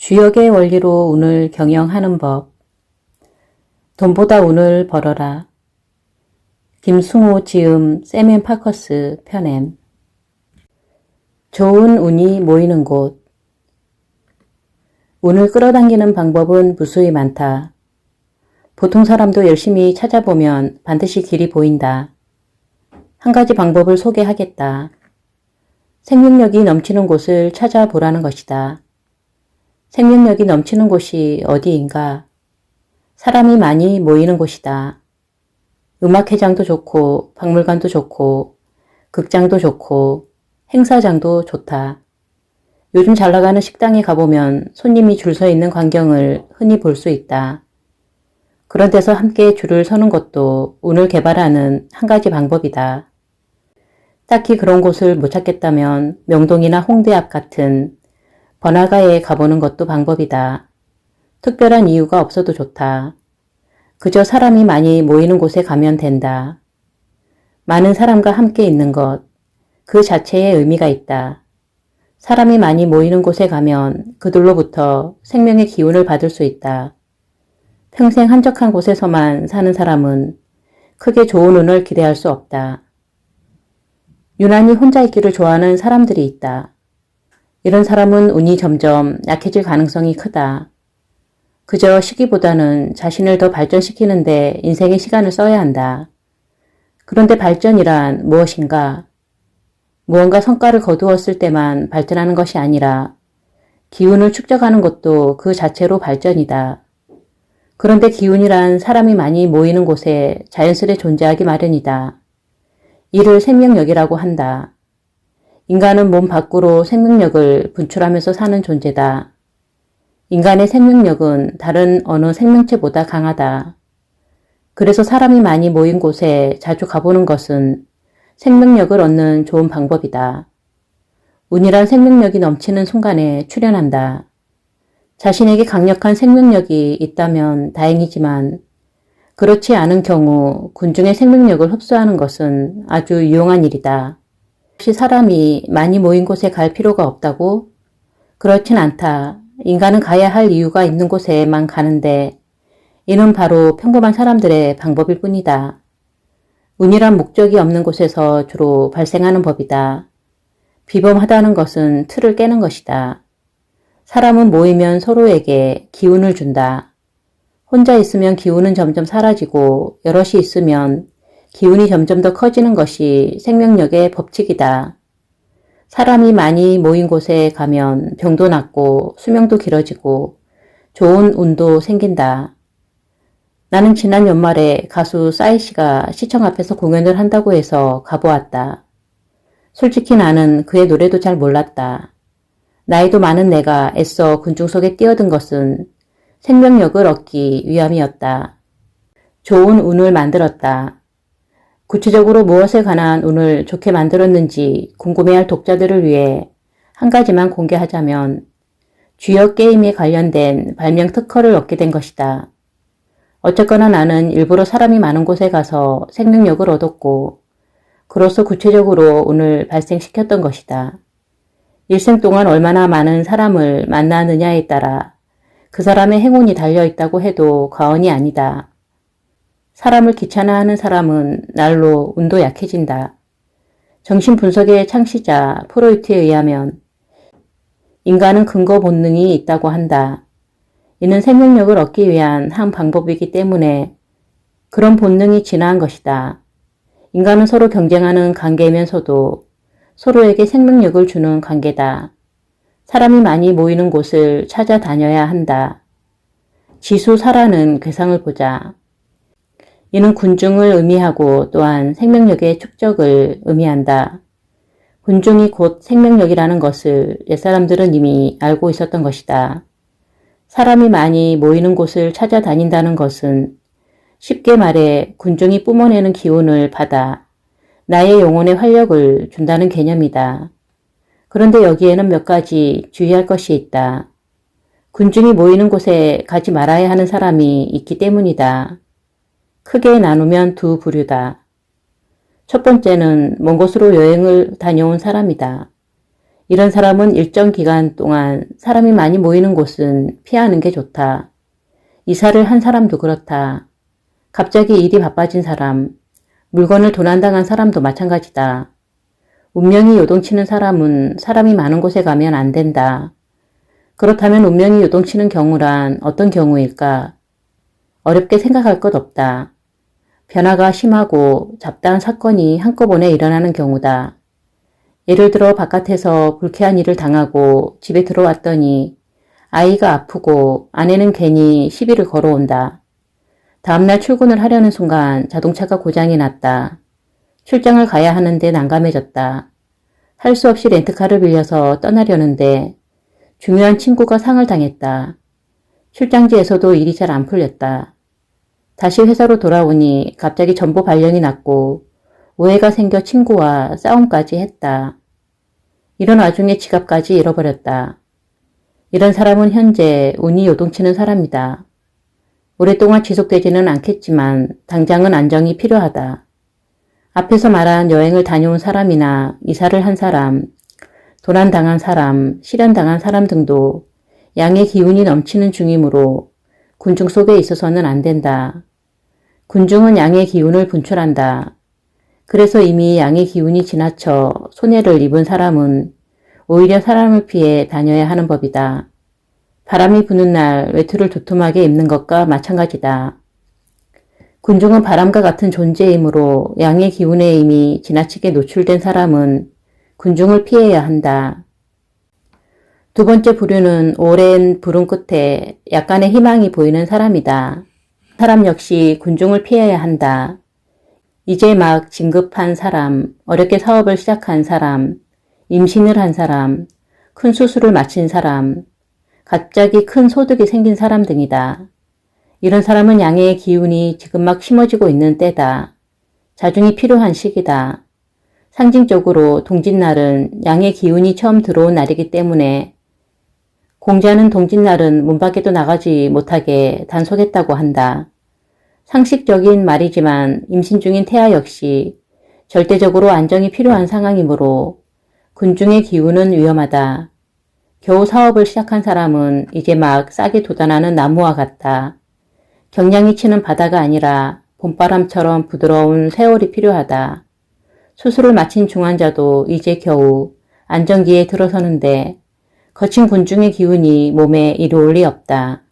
주역의 원리로 운을 경영하는 법. 돈보다 운을 벌어라. 김승호 지음 세멘 파커스 편엠. 좋은 운이 모이는 곳. 운을 끌어당기는 방법은 무수히 많다. 보통 사람도 열심히 찾아보면 반드시 길이 보인다. 한 가지 방법을 소개하겠다. 생명력이 넘치는 곳을 찾아보라는 것이다. 생명력이 넘치는 곳이 어디인가? 사람이 많이 모이는 곳이다. 음악회장도 좋고 박물관도 좋고 극장도 좋고 행사장도 좋다. 요즘 잘 나가는 식당에 가보면 손님이 줄 서 있는 광경을 흔히 볼 수 있다. 그런 데서 함께 줄을 서는 것도 운을 개발하는 한 가지 방법이다. 딱히 그런 곳을 못 찾겠다면 명동이나 홍대 앞 같은 번화가에 가보는 것도 방법이다. 특별한 이유가 없어도 좋다. 그저 사람이 많이 모이는 곳에 가면 된다. 많은 사람과 함께 있는 것, 그 자체에 의미가 있다. 사람이 많이 모이는 곳에 가면 그들로부터 생명의 기운을 받을 수 있다. 평생 한적한 곳에서만 사는 사람은 크게 좋은 운을 기대할 수 없다. 유난히 혼자 있기를 좋아하는 사람들이 있다. 이런 사람은 운이 점점 약해질 가능성이 크다. 그저 쉬기보다는 자신을 더 발전시키는데 인생의 시간을 써야 한다. 그런데 발전이란 무엇인가? 무언가 성과를 거두었을 때만 발전하는 것이 아니라 기운을 축적하는 것도 그 자체로 발전이다. 그런데 기운이란 사람이 많이 모이는 곳에 자연스레 존재하기 마련이다. 이를 생명력이라고 한다. 인간은 몸 밖으로 생명력을 분출하면서 사는 존재다. 인간의 생명력은 다른 어느 생명체보다 강하다. 그래서 사람이 많이 모인 곳에 자주 가보는 것은 생명력을 얻는 좋은 방법이다. 운이란 생명력이 넘치는 순간에 출현한다. 자신에게 강력한 생명력이 있다면 다행이지만 그렇지 않은 경우 군중의 생명력을 흡수하는 것은 아주 유용한 일이다. 혹시 사람이 많이 모인 곳에 갈 필요가 없다고? 그렇진 않다. 인간은 가야 할 이유가 있는 곳에만 가는데 이는 바로 평범한 사람들의 방법일 뿐이다. 운이란 목적이 없는 곳에서 주로 발생하는 법이다. 비범하다는 것은 틀을 깨는 것이다. 사람은 모이면 서로에게 기운을 준다. 혼자 있으면 기운은 점점 사라지고 여럿이 있으면 기운이 점점 더 커지는 것이 생명력의 법칙이다. 사람이 많이 모인 곳에 가면 병도 낫고 수명도 길어지고 좋은 운도 생긴다. 나는 지난 연말에 가수 싸이 씨가 시청 앞에서 공연을 한다고 해서 가보았다. 솔직히 나는 그의 노래도 잘 몰랐다. 나이도 많은 내가 애써 군중 속에 뛰어든 것은 생명력을 얻기 위함이었다. 좋은 운을 만들었다. 구체적으로 무엇에 관한 운을 좋게 만들었는지 궁금해할 독자들을 위해 한 가지만 공개하자면 주역 게임에 관련된 발명 특허를 얻게 된 것이다. 어쨌거나 나는 일부러 사람이 많은 곳에 가서 생명력을 얻었고 그로써 구체적으로 운을 발생시켰던 것이다. 일생 동안 얼마나 많은 사람을 만나느냐에 따라 그 사람의 행운이 달려있다고 해도 과언이 아니다. 사람을 귀찮아하는 사람은 날로 운도 약해진다. 정신분석의 창시자 프로이트에 의하면 인간은 근거 본능이 있다고 한다. 이는 생명력을 얻기 위한 한 방법이기 때문에 그런 본능이 진화한 것이다. 인간은 서로 경쟁하는 관계이면서도 서로에게 생명력을 주는 관계다. 사람이 많이 모이는 곳을 찾아다녀야 한다. 지수사라는 괴상을 보자. 이는 군중을 의미하고 또한 생명력의 축적을 의미한다. 군중이 곧 생명력이라는 것을 옛사람들은 이미 알고 있었던 것이다. 사람이 많이 모이는 곳을 찾아다닌다는 것은 쉽게 말해 군중이 뿜어내는 기운을 받아 나의 영혼에 활력을 준다는 개념이다. 그런데 여기에는 몇 가지 주의할 것이 있다. 군중이 모이는 곳에 가지 말아야 하는 사람이 있기 때문이다. 크게 나누면 두 부류다. 첫 번째는 먼 곳으로 여행을 다녀온 사람이다. 이런 사람은 일정 기간 동안 사람이 많이 모이는 곳은 피하는 게 좋다. 이사를 한 사람도 그렇다. 갑자기 일이 바빠진 사람, 물건을 도난당한 사람도 마찬가지다. 운명이 요동치는 사람은 사람이 많은 곳에 가면 안 된다. 그렇다면 운명이 요동치는 경우란 어떤 경우일까? 어렵게 생각할 것 없다. 변화가 심하고 잡다한 사건이 한꺼번에 일어나는 경우다. 예를 들어 바깥에서 불쾌한 일을 당하고 집에 들어왔더니 아이가 아프고 아내는 괜히 시비를 걸어온다. 다음날 출근을 하려는 순간 자동차가 고장이 났다. 출장을 가야 하는데 난감해졌다. 할 수 없이 렌트카를 빌려서 떠나려는데 중요한 친구가 상을 당했다. 출장지에서도 일이 잘 안 풀렸다. 다시 회사로 돌아오니 갑자기 전보 발령이 났고 오해가 생겨 친구와 싸움까지 했다. 이런 와중에 지갑까지 잃어버렸다. 이런 사람은 현재 운이 요동치는 사람이다. 오랫동안 지속되지는 않겠지만 당장은 안정이 필요하다. 앞에서 말한 여행을 다녀온 사람이나 이사를 한 사람, 도난당한 사람, 실현당한 사람 등도 양의 기운이 넘치는 중이므로 군중 속에 있어서는 안 된다. 군중은 양의 기운을 분출한다. 그래서 이미 양의 기운이 지나쳐 손해를 입은 사람은 오히려 사람을 피해 다녀야 하는 법이다. 바람이 부는 날 외투를 두툼하게 입는 것과 마찬가지다. 군중은 바람과 같은 존재이므로 양의 기운에 이미 지나치게 노출된 사람은 군중을 피해야 한다. 두 번째 부류는 오랜 불운 끝에 약간의 희망이 보이는 사람이다. 사람 역시 군중을 피해야 한다. 이제 막 진급한 사람, 어렵게 사업을 시작한 사람, 임신을 한 사람, 큰 수술을 마친 사람, 갑자기 큰 소득이 생긴 사람 등이다. 이런 사람은 양의 기운이 지금 막 심어지고 있는 때다. 자중이 필요한 시기다. 상징적으로 동짓날은 양의 기운이 처음 들어온 날이기 때문에 공자는 동짓날은 문 밖에도 나가지 못하게 단속했다고 한다. 상식적인 말이지만 임신 중인 태아 역시 절대적으로 안정이 필요한 상황이므로 군중의 기운은 위험하다. 겨우 사업을 시작한 사람은 이제 막 싹이 돋아나는 나무와 같다. 경량이 치는 바다가 아니라 봄바람처럼 부드러운 세월이 필요하다. 수술을 마친 중환자도 이제 겨우 안정기에 들어서는데 거친 군중의 기운이 몸에 이루올 리 없다.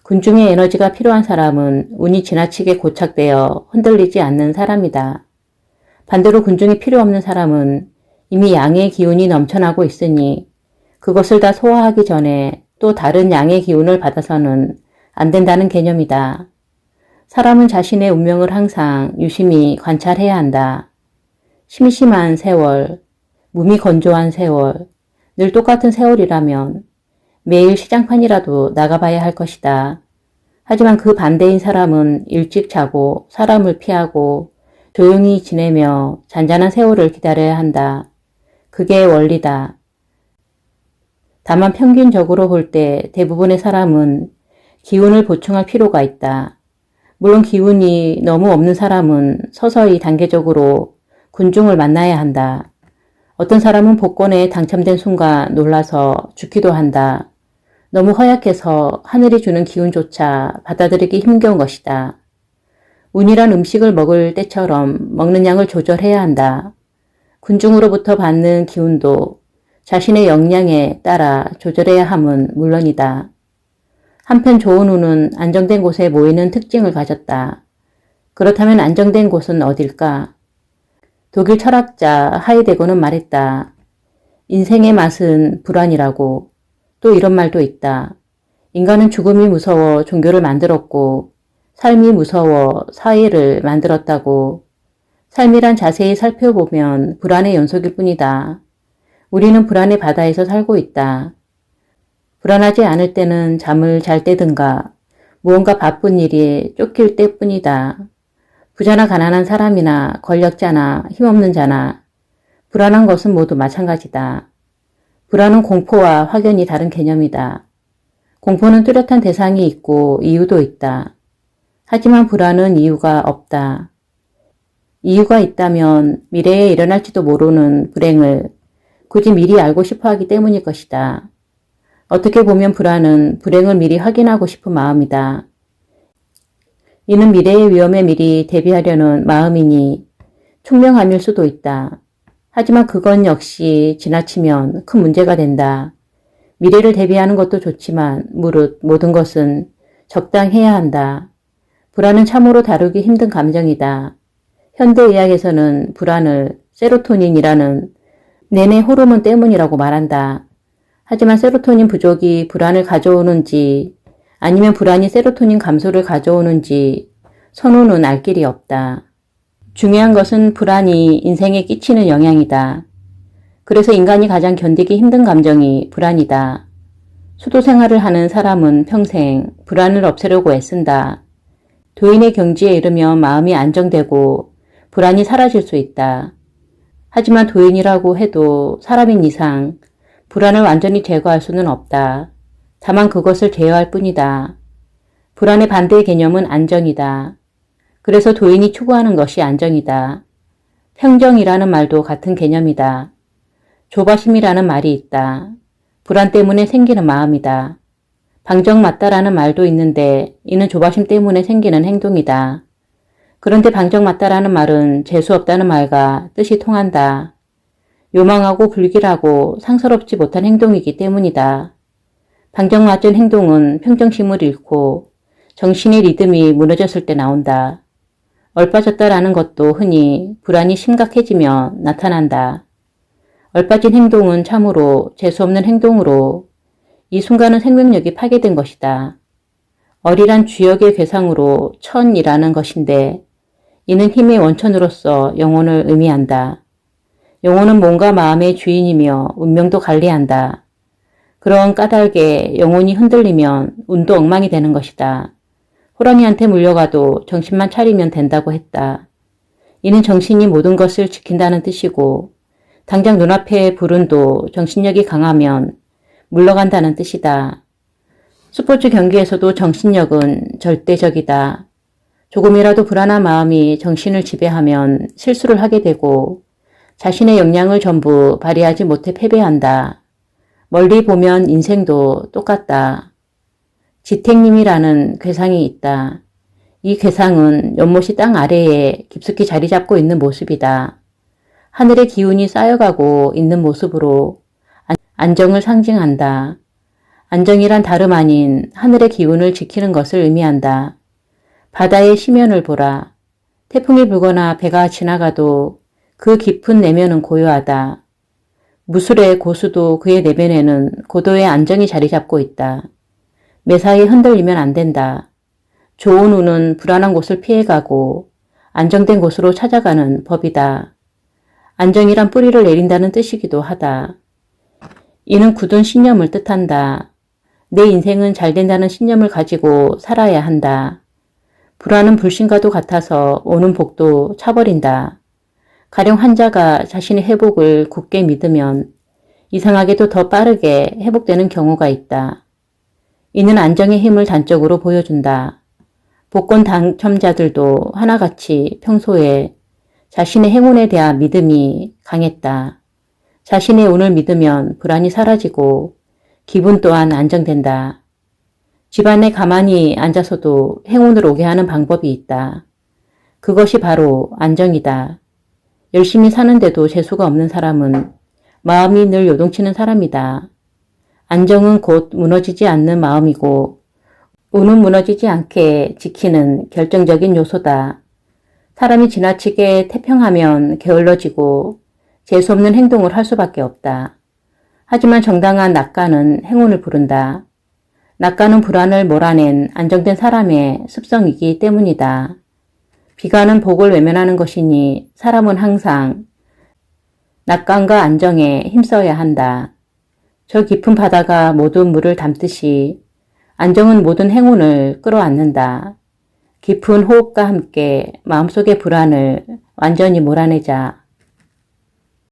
군중의 에너지가 필요한 사람은 운이 지나치게 고착되어 흔들리지 않는 사람이다. 반대로 군중이 필요 없는 사람은 이미 양의 기운이 넘쳐나고 있으니 그것을 다 소화하기 전에 또 다른 양의 기운을 받아서는 안 된다는 개념이다. 사람은 자신의 운명을 항상 유심히 관찰해야 한다. 심심한 세월, 몸이 건조한 세월, 늘 똑같은 세월이라면 매일 시장판이라도 나가봐야 할 것이다. 하지만 그 반대인 사람은 일찍 자고 사람을 피하고 조용히 지내며 잔잔한 세월을 기다려야 한다. 그게 원리다. 다만 평균적으로 볼 때 대부분의 사람은 기운을 보충할 필요가 있다. 물론 기운이 너무 없는 사람은 서서히 단계적으로 군중을 만나야 한다. 어떤 사람은 복권에 당첨된 순간 놀라서 죽기도 한다. 너무 허약해서 하늘이 주는 기운조차 받아들이기 힘겨운 것이다. 운이란 음식을 먹을 때처럼 먹는 양을 조절해야 한다. 군중으로부터 받는 기운도 자신의 역량에 따라 조절해야 함은 물론이다. 한편 좋은 운은 안정된 곳에 모이는 특징을 가졌다. 그렇다면 안정된 곳은 어딜까? 독일 철학자 하이데거는 말했다. 인생의 맛은 불안이라고. 또 이런 말도 있다. 인간은 죽음이 무서워 종교를 만들었고 삶이 무서워 사회를 만들었다고. 삶이란 자세히 살펴보면 불안의 연속일 뿐이다. 우리는 불안의 바다에서 살고 있다. 불안하지 않을 때는 잠을 잘 때든가 무언가 바쁜 일이 쫓길 때뿐이다. 부자나 가난한 사람이나 권력자나 힘없는 자나 불안한 것은 모두 마찬가지다. 불안은 공포와 확연히 다른 개념이다. 공포는 뚜렷한 대상이 있고 이유도 있다. 하지만 불안은 이유가 없다. 이유가 있다면 미래에 일어날지도 모르는 불행을 굳이 미리 알고 싶어 하기 때문일 것이다. 어떻게 보면 불안은 불행을 미리 확인하고 싶은 마음이다. 이는 미래의 위험에 미리 대비하려는 마음이니 총명함일 수도 있다. 하지만 그건 역시 지나치면 큰 문제가 된다. 미래를 대비하는 것도 좋지만 무릇 모든 것은 적당해야 한다. 불안은 참으로 다루기 힘든 감정이다. 현대의학에서는 불안을 세로토닌이라는 내내 호르몬 때문이라고 말한다. 하지만 세로토닌 부족이 불안을 가져오는지 아니면 불안이 세로토닌 감소를 가져오는지 선우는 알 길이 없다. 중요한 것은 불안이 인생에 끼치는 영향이다. 그래서 인간이 가장 견디기 힘든 감정이 불안이다. 수도 생활을 하는 사람은 평생 불안을 없애려고 애쓴다. 도인의 경지에 이르면 마음이 안정되고 불안이 사라질 수 있다. 하지만 도인이라고 해도 사람인 이상 불안을 완전히 제거할 수는 없다. 다만 그것을 제어할 뿐이다. 불안의 반대의 개념은 안정이다. 그래서 도인이 추구하는 것이 안정이다. 평정이라는 말도 같은 개념이다. 조바심이라는 말이 있다. 불안 때문에 생기는 마음이다. 방정맞다라는 말도 있는데 이는 조바심 때문에 생기는 행동이다. 그런데 방정맞다라는 말은 재수없다는 말과 뜻이 통한다. 요망하고 불길하고 상서롭지 못한 행동이기 때문이다. 방정맞은 행동은 평정심을 잃고 정신의 리듬이 무너졌을 때 나온다. 얼빠졌다라는 것도 흔히 불안이 심각해지면 나타난다. 얼빠진 행동은 참으로 재수없는 행동으로 이 순간은 생명력이 파괴된 것이다. 얼이란 주역의 괴상으로 천이라는 것인데 이는 힘의 원천으로서 영혼을 의미한다. 영혼은 몸과 마음의 주인이며 운명도 관리한다. 그런 까닭에 영혼이 흔들리면 운도 엉망이 되는 것이다. 호랑이한테 물려가도 정신만 차리면 된다고 했다. 이는 정신이 모든 것을 지킨다는 뜻이고 당장 눈앞의 불운도 정신력이 강하면 물러간다는 뜻이다. 스포츠 경기에서도 정신력은 절대적이다. 조금이라도 불안한 마음이 정신을 지배하면 실수를 하게 되고 자신의 역량을 전부 발휘하지 못해 패배한다. 멀리 보면 인생도 똑같다. 지택님이라는 괴상이 있다. 이 괴상은 연못이 땅 아래에 깊숙이 자리 잡고 있는 모습이다. 하늘의 기운이 쌓여가고 있는 모습으로 안정을 상징한다. 안정이란 다름 아닌 하늘의 기운을 지키는 것을 의미한다. 바다의 시면을 보라. 태풍이 불거나 배가 지나가도 그 깊은 내면은 고요하다. 무술의 고수도 그의 내면에는 고도의 안정이 자리 잡고 있다. 매사에 흔들리면 안 된다. 좋은 운은 불안한 곳을 피해가고 안정된 곳으로 찾아가는 법이다. 안정이란 뿌리를 내린다는 뜻이기도 하다. 이는 굳은 신념을 뜻한다. 내 인생은 잘 된다는 신념을 가지고 살아야 한다. 불안은 불신과도 같아서 오는 복도 차버린다. 가령 환자가 자신의 회복을 굳게 믿으면 이상하게도 더 빠르게 회복되는 경우가 있다. 이는 안정의 힘을 단적으로 보여준다. 복권 당첨자들도 하나같이 평소에 자신의 행운에 대한 믿음이 강했다. 자신의 운을 믿으면 불안이 사라지고 기분 또한 안정된다. 집안에 가만히 앉아서도 행운을 오게 하는 방법이 있다. 그것이 바로 안정이다. 열심히 사는데도 재수가 없는 사람은 마음이 늘 요동치는 사람이다. 안정은 곧 무너지지 않는 마음이고 운은 무너지지 않게 지키는 결정적인 요소다. 사람이 지나치게 태평하면 게을러지고 재수없는 행동을 할 수밖에 없다. 하지만 정당한 낙관은 행운을 부른다. 낙관은 불안을 몰아낸 안정된 사람의 습성이기 때문이다. 비관은 복을 외면하는 것이니 사람은 항상 낙관과 안정에 힘써야 한다. 저 깊은 바다가 모든 물을 담듯이 안정은 모든 행운을 끌어안는다. 깊은 호흡과 함께 마음속의 불안을 완전히 몰아내자.